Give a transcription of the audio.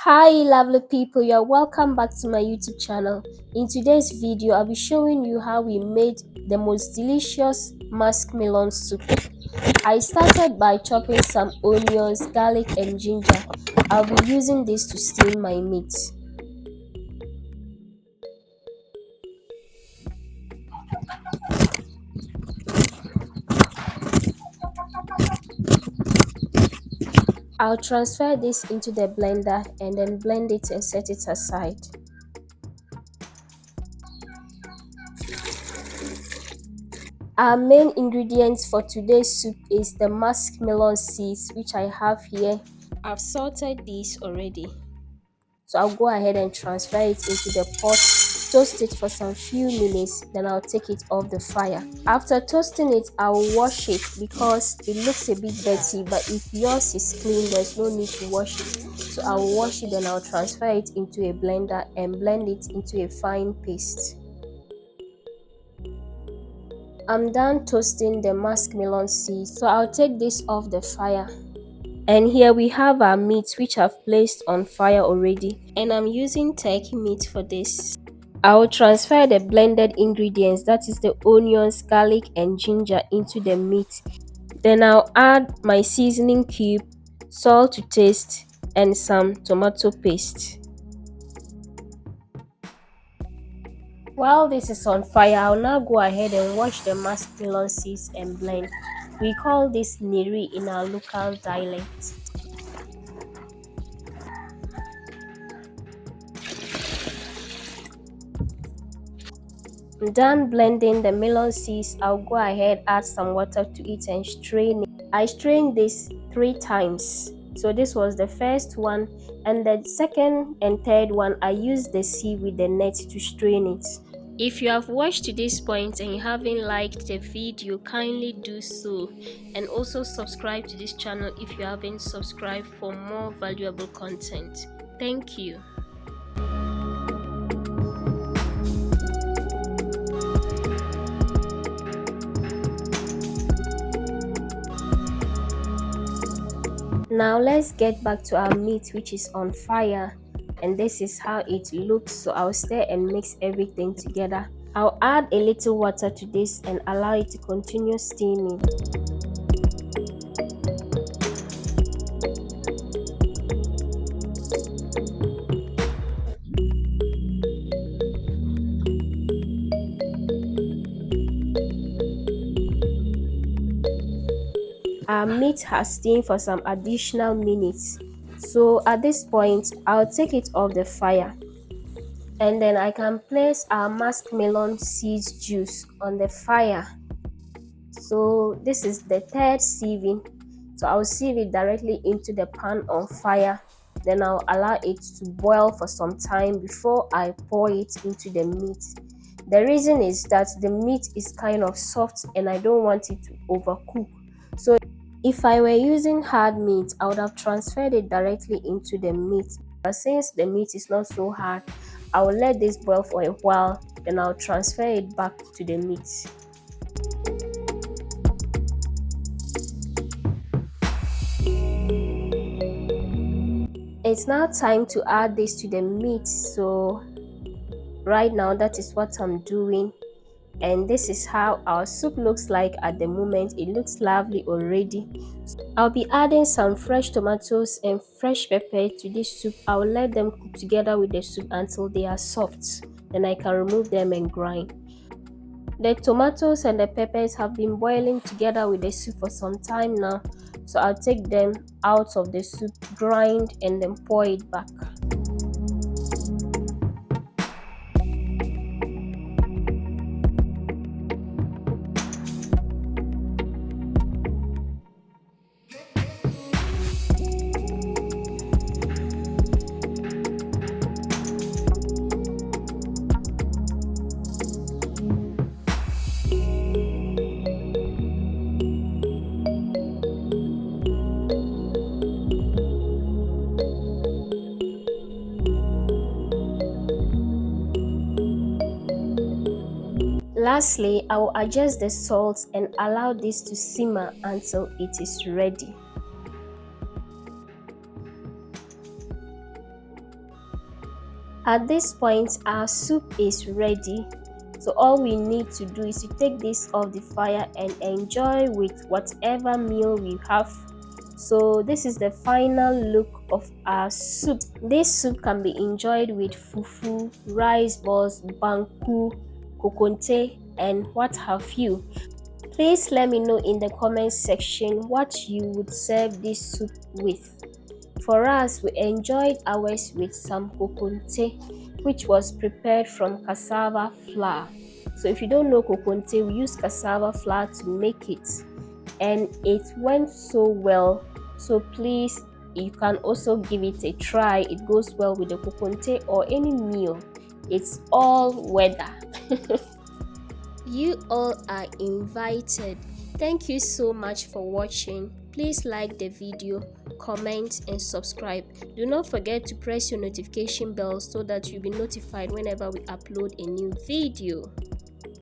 Hi lovely people, you're welcome back to my YouTube channel. In today's video, I'll be showing you how we made the most delicious musk melon soup. I started by chopping some onions, garlic and ginger. I'll be using this to steam my meat. I'll transfer this into the blender and then blend it and set it aside. Our main ingredients for today's soup is the musk melon seeds, which I have here. I've salted these already. So I'll go ahead and transfer it into the pot, toast it for some few minutes, then I'll take it off the fire. After toasting it, I'll wash it because it looks a bit dirty, but if yours is clean, there's no need to wash it. So I'll wash it and I'll transfer it into a blender and blend it into a fine paste. I'm done toasting the musk melon seeds, so I'll take this off the fire. And here we have our meat, which I've placed on fire already, and I'm using turkey meat for this. I will transfer the blended ingredients, that is the onions, garlic and ginger, into the meat. Then I'll add my seasoning cube, salt to taste and some tomato paste. While this is on fire, I'll now go ahead and wash the musk melon seeds and blend. We call this niri in our local dialect. Done blending the melon seeds, I'll go ahead add some water to it and strain it. I strained this 3 times. So this was the first one, and the second and third one I used the sieve with the net to strain it. If you have watched to this point and you haven't liked the video, kindly do so, and also subscribe to this channel if you haven't subscribed for more valuable content. Thank you. Now let's get back to our meat, which is on fire, and this is how it looks. So I'll stir and mix everything together. I'll add a little water to this and allow it to continue steaming. Our meat has steamed for some additional minutes, so at this point I'll take it off the fire, and then I can place our musk melon seeds juice on the fire. So this is the third sieving, so I'll sieve it directly into the pan on fire, then I'll allow it to boil for some time before I pour it into the meat. The reason is that the meat is kind of soft and I don't want it to overcook. So if I were using hard meat, I would have transferred it directly into the meat. But since the meat is not so hard, I will let this boil for a while, then I'll transfer it back to the meat. It's now time to add this to the meat, so right now that is what I'm doing, and this is how our soup looks like at the moment. It looks lovely already. I'll be adding some fresh tomatoes and fresh pepper to this soup. I'll let them cook together with the soup until they are soft, then I can remove them and grind. The tomatoes and the peppers have been boiling together with the soup for some time now, so I'll take them out of the soup, grind and then pour it back. Lastly, I will adjust the salt and allow this to simmer until it is ready. At this point, our soup is ready. So all we need to do is to take this off the fire and enjoy with whatever meal we have. So this is the final look of our soup. This soup can be enjoyed with fufu, rice balls, banku, kokonte, and what have you. Please let me know in the comment section what you would serve this soup with. For us, we enjoyed ours with some kokonte, which was prepared from cassava flour. So if you don't know kokonte, we use cassava flour to make it, and it went so well. So please, you can also give it a try. It goes well with the kokonte or any meal. It's all weather. You all are invited. Thank you so much for watching. Please like the video, comment and subscribe. Do not forget to press your notification bell so that you'll be notified whenever we upload a new video.